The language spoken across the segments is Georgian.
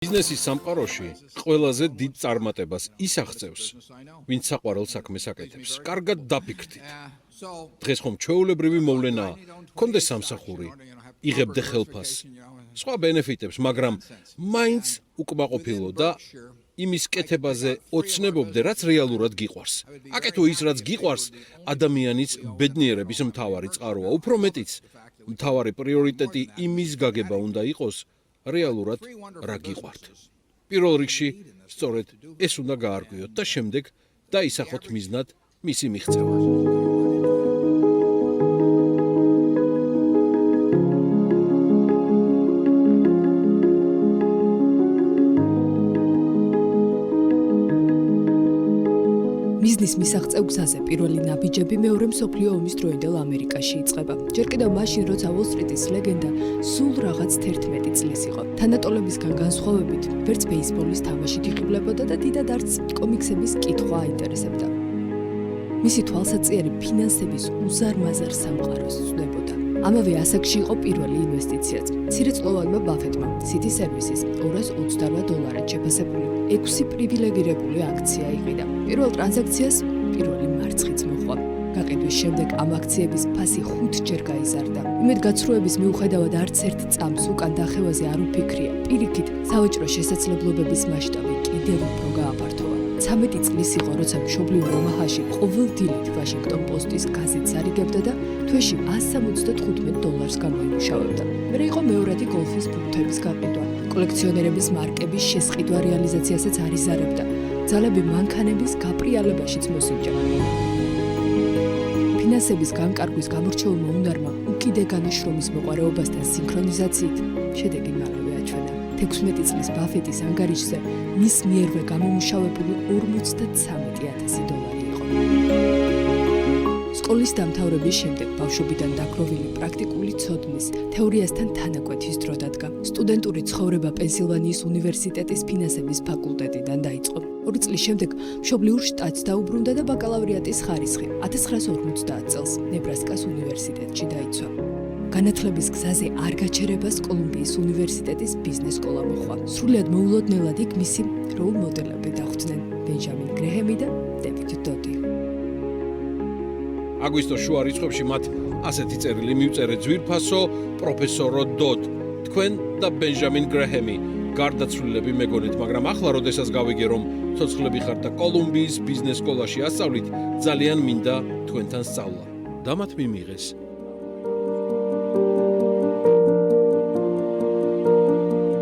ბიზნესის სამყაროში ყველაზე დიდ წარმატებას ის აღწევს, ვინც საყვარელ საქმეს აკეთებს. კარგად დაფიქრდით. დღეს ხომ ჩვეულებრივი მოვლენაა, გქონდეს სამსახური, იღებდე ხელფას, სხვა ბენეფიტებს, მაგრამ მაინც უკმაყოფილო და იმის კეთებაზე ოცნებობდე, რაც რეალურად გიყვარს. აკეთო ის, რაც გიყვარს, ადამიანის ბედნიერების მთავარი წყაროა. უფრო მეტიც, მთავარი პრიორიტეტი იმის გაგება უნდა იყოს, რეალურად რა გიყვართ. პირველ რიგში, სწორედ ეს უნდა გაარკვიოთ და შემდეგ დაისახოთ მიზნად მისი მიღწევა. ბიზნეს მისაღწევ გზაზე პირველი ნაბიჯები მეორე მსოფლიო ომის დროინდელ ამერიკაში იწყება. ჯერ კიდევ მაშინ, როცა უოლ-სტრიტის ლეგენდა სულ რაღაც 11 წლის იყო. თანატოლებისგან განსხვავებით, ვერც ბეისბოლის თამაშით იღებლებოდა და დიდად არც კომიქსების კითხვა აინტერესებდა. მისი თვალსაჩინო ფინანსების უზარმაზარ სამყაროს ცნებოდა. ამავე ასაკში იყო პირველი ინვესტიციაც. მცირეწლოვანმა ბაფეტმა City Services $228 შეფასებული 6 პრივილეგირებული აქცია იყიდა. პირველ ტრანზაქციას პირველი მარცხიც მოხდა. გაყიდვის შემდეგ ამ აქციების ფასი 5-ჯერ გაიზარდა. იმედგაცრუების მიუხედავად არც ერთ წამს უკან დახევაზე არ უფიქრია. პირიქით, სავაჭრო შესაძლებლობების მასშტაბი კიდევ უფრო გააფართოვა. 13 წლის იყო, როცა მშობლიურ ომაჰაში ყოველ დილით ვაშინგტონ პოსტის გაზეთს არიგებდა და თვეში $175 გამოიმუშავებდა. მერე იყო მეორადი გოლფის ბურთების გაყიდვა. კოლექციონერების მარკების შესყიდვა რეალიზაციასაც არ იზარებდა. ძალები მანქანების გაპრიალებაშიც მოსინჯა. ფინანსების განკარგვის გამორჩეულმა უნარმა უკიდეგანი შრომის მოყვარეობასთან სინქრონიზაციით შედეგი მალევე აჩვენა. 16 წლის ბაფეტის ანგარიშზე მის მიერვე გამომუშავებული $53,000 იყო. სკოლის დამთავრების შემდეგ ბავშვობიდან დაგროვილი პრაქტიკული ცოდნის, თეორიასთან თანაკვეთის დრო დადგა. სტუდენტური ცხოვრება პენსილვანიის უნივერსიტეტის ფინანსების ფაკულტეტიდან დაიწყო. 2 წლის შემდეგ მშობლიურ შტატს დაუბრუნდა და ბაკალავრიატის ხარისხი 1950 წელს ნებრასკას უნივერსიტეტში დაიცვა. განათლების გზაზე არ გაჩერებას კოლუმბიის უნივერსიტეტის ბიზნეს სკოლა მოჰყვა. სრულიად მოულოდნელად იქ მისი როლ მოდელები დახვდნენ ბენჯამინ გრეჰემი და დევიდ დოდი. აგვისტოს შუა რიცხვებში მათ ასეთი წერილი მივწერეთ: ძვირფასო პროფესორო დოდ, თქვენ და ბენჯამინ გრეჰემი გარდაცვლილები მეგონით, მაგრამ ახლა როდესაც გავიგე, რომ ცოცხლები ხართ და კოლუმბიის ბიზნეს სკოლაში ასწავლით, ძალიან მინდა თქვენთან სწავლა. და მათ მიმიღეს.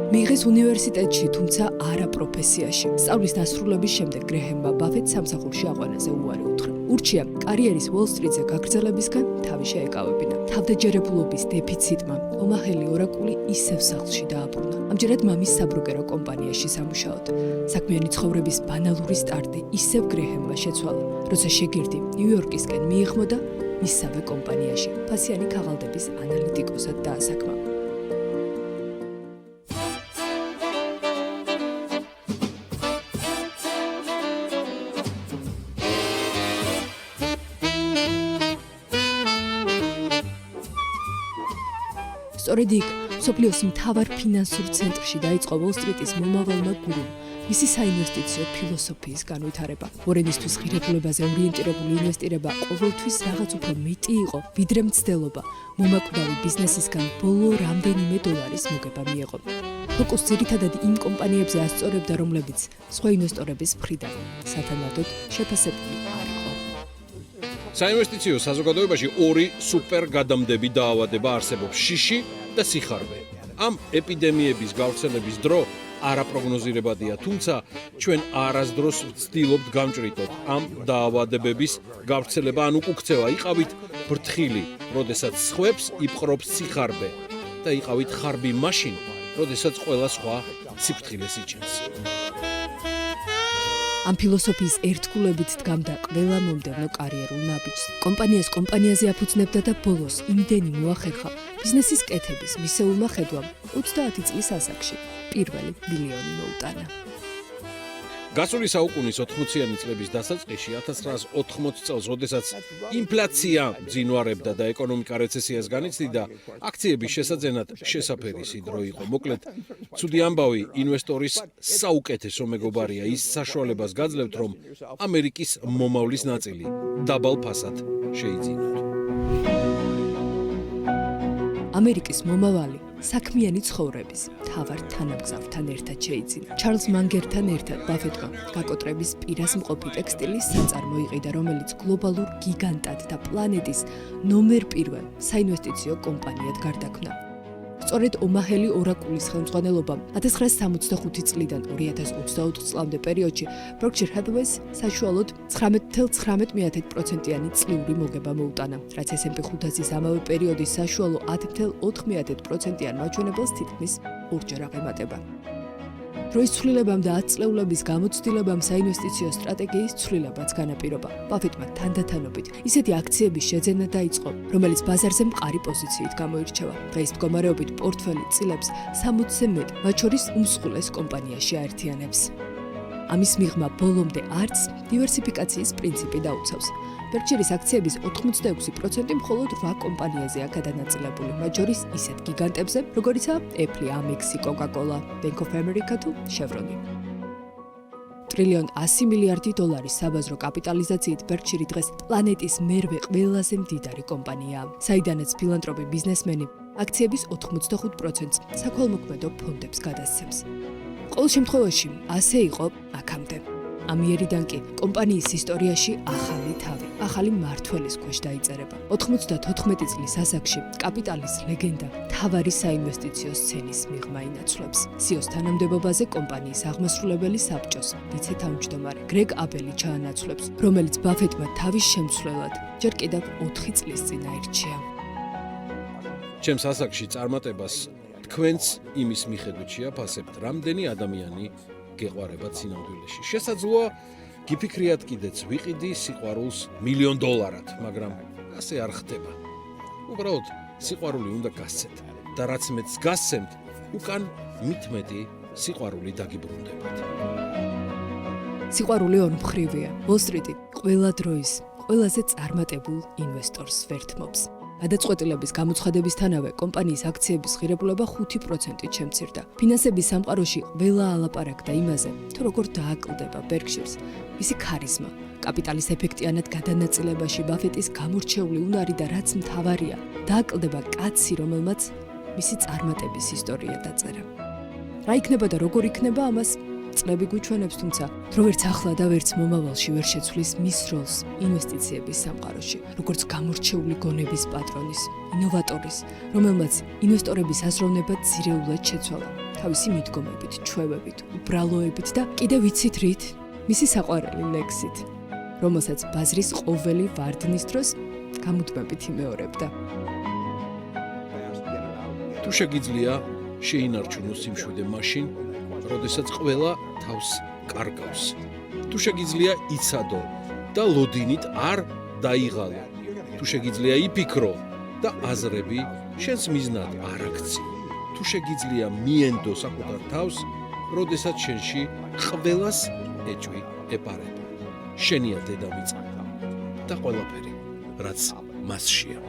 მიიღეს უნივერსიტეტში, თუმცა არა პროფესიაში. სწავლის დასრულების შემდეგ გრეჰემმა ბაფეტს სამსახურში აყვანაზე უარი უთხრა. ურჩია კარიერის უოლ-სტრიტზე გაგრძელებისგან თავი შეეკავებინა. თავდაჯერებულობის დეფიციტმა ომაჰელი ორაკული ისევ სახლში დააბრუნა. ამჯერად მამის საბროკერო კომპანიაში სამუშაოდ. საქმიანი ცხოვრების ბანალური სტარტი ისევ გრეჰემმა შეცვალა, როცა შეგირდი ნიუ-იორკისკენ მიიღმო და მისსავე კომპანიაში ფასიანი ქაღალდების ანალიტიკოსად დაასაქმა. სწორედ იქ, მსოფლიოს მთავარ ფინანსურ ცენტრში დაიწყო უოლ-სტრიტის მომავალმა გურუმ, მისი საინვესტიციო ფილოსოფიის განვითარება. ვორენისთვის ღირებულებაზე ორიენტირებული ინვესტირება ყოველთვის რაღაც უფრო მეტი იყო, ვიდრე მცდელობა. მომაკვდავი ბიზნესისგან ბოლო რამდენიმე $. მოგება მიეღო. ფოკუს ძირითადად იმ კომპანიებზე ასწორებდა, რომლებიც სხვა ინვესტორების მხრიდან სათანადოდ შეფასებული არ იყო. საინვესტიციო საზოგადოებაში ორი სუპერ გადამდები დაავადება არსებობს: შიში და სიხარბე. ამ ეპიდემიების გავრცელების დრო არაპროგნოზირებადია, თუმცა ჩვენ არასდროს ვცდილობთ გამჭრიტოთ ამ დაავადებების გავრცელება, ან უკუქცევა. იყავით ბრთხილი, როდესაც სხვებს იპყრობს სიხარბე და იყავით ხარბი მაშინ, როდესაც ყველა სხვა სიფრთხილეს იჩენს. ამ ფილოსოფიის ერთგულებით დგამდა ყველა მომდევნო კარიერულ ნაბიჯს. კომპანიაზე აფუძნებდა და ბოლოს იმდენი მოახერხა ბიზნესის კეთების მისეულმა ხედვამ 30 წლის ასაკში პირველი მილიონი მოუტანა. გასული საუკუნის 80-იანი წლების დასაწყისში 1980 წელს, როდესაც ინფლაცია ძინვარებდა და ეკონომიკა რეცესიას განიცდიდა, აქციების შესაძენად შესაფერისი დრო იყო. მოკლედ, ცუდი ამბავი ინვესტორის საუკეთესო მეგობარია. ის საშუალებას გაძლევთ, რომ ამერიკის მომავლის ნაწილი დაბალ ფასად შეიძინოთ. ამერიკის მომავალი საქმიანი ცხოვრების მთავარ თანამგზავრთან ერთად შეიძინა. ჩარლზ მანგერთან ერთად ბაფეტმა გაკოტრების პირას მყოფი ტექსტილის საწარმო იყიდა, რომელიც გლობალურ გიგანტად და პლანეტის ნომერ პირველ საინვესტიციო კომპანიად გარდაქმნა. სწორედ ომაჰელი ორაკულის ხელმძღვანელობამ 1965 წლიდან 2024 წლამდე პერიოდში Berkshire Hathaway-ს საშუალოდ 19.9%-იანი წლიური მოგება მოუტანა, რაც S&P 500-ის ამავე პერიოდის საშუალო 10.4%-იან მაჩვენებელს თითქმის ორჯერ აღემატება. დროის ცვლილებამ და 10 წლეულების გამოცდილებამ საინვესტიციო სტრატეგიის ცვლილებაც განაპირობა. ბაფეტმა თანდათანობით ისეთი აქციების შეძენა დაიწყო, რომელიც ბაზარზე მყარი პოზიციით გამოირჩევა. დღეს მდგომარეობით პორტფელი წილებს 60-ზე მეტ, მათ შორის უმსხვილეს კომპანიაში აერთიანებს. ამის მიღმა ბოლომდე არც დივერსიფიკაციის პრინციპი დაუცავს. Berkshire-ის აქციების 86% მხოლოდ 8 კომპანიაზეა გადანაწილებული, მათ შორის ისეთ გიგანტებზე, როგორიცაა Apple, Amex, Coca-Cola, Bank of America თუ Chevron. $1.1 ტრილიარდი საბაზრო კაპიტალიზაციით Berkshire დღეს პლანეტის მერვე ყველაზე მდიდარი კომპანიაა, საიდანაც ფილანტროპი ბიზნესმენი აქციების 85%-ს საქველმოქმედო ფონდებს გადასცემს. ყოველ შემთხვევაში, ასე იყო აქამდე. ამიერიდან კი კომპანიის ისტორიაში ახალი თავი, ახალი მმართველის ქვეშ დაიწერება. 94 წლის ასაკში კაპიტალის ლეგენდა მთავარი საინვესტიციო სცენის მიღმა ინაცვლებს. CEO-ს თანამდებობაზე კომპანიის აღმასრულებელი საბჭოს ვიცე-თავმჯდომარე გრეგ აბელი ჩაანაცვლებს, რომელიც ბაფეტმა თავის შემცვლელად ჯერ კიდევ 4 წლის წინ აირჩია. ჩემს ასაკში წარმატებას თქვენც იმის მიხედვით შეაფასებთ, რამდენი ადამიანი გეყვარებათ სინამდვილეში. შესაძლოა გიფიქრიათ კიდეც ვიყიდი სიყვარულს $1,000,000-ად, მაგრამ ასე არ ხდება. უბრალოდ სიყვარული უნდა გასცეთ და რაც მეც გასცემთ, უკან მით მეტი სიყვარული დაგიბრუნდებათ. სიყვარული ორმხრივია. Wall Street-ი ყველა დროის ყველაზე წარმატებულ ინვესტორს ვერთმობს. გადაწყვეტილების გამოცხადებისთანავე კომპანიის აქციების ღირებულება 5%-ით შემცირდა. ფინანსების სამყაროში ყველა ალაპარაკდა იმაზე, თუ როგორ დააკლდება Berkshire-ს მისი ქარიზმა, კაპიტალის ეფექტიანად გადანაწილებაში ბაფეტის გამორჩეული უნარი და რაც მთავარია, დააკლდება კაცი, რომელმაც მისი წარმატების ისტორია დაწერა. რა იქნება და როგორ იქნება, ამას წლები გვიჩვენებს, თუმცა დრო ვერც ახლა და ვერც მომავალში ვერ შეცვლის მის როლს ინვესტიციების სამყაროში, როგორც გამორჩეული გონების პატრონის, ინოვატორის, რომელმაც ინვესტორების აზროვნება ძირეულად შეცვალა, თავისი მიდგომებით, ჩვევებით, უბრალოებით და კიდევ ვიცით რით, მისი საყვარელი ლექსით, რომელსაც ბაზრის ყოველი ვარდნის დროს გამუდმებით იმეორებდა. თუ შეგიძლია შეინარჩუნოს სიმშვიდე მაშინ, როდესაც ყველა თავს კარგავს. თუ შეგიძლია იცადო და ლოდინით არ დაიღალო. თუ შეგიძლია იფიქრო და აზრები შენს მიზნად არ აქციო. თუ შეგიძლია მიენდო საკუთარ თავს, როდესაც შენში ყველას ეჭვი ეპარება. შენია დედამიწა და ყველაფერი, რაც მასშია.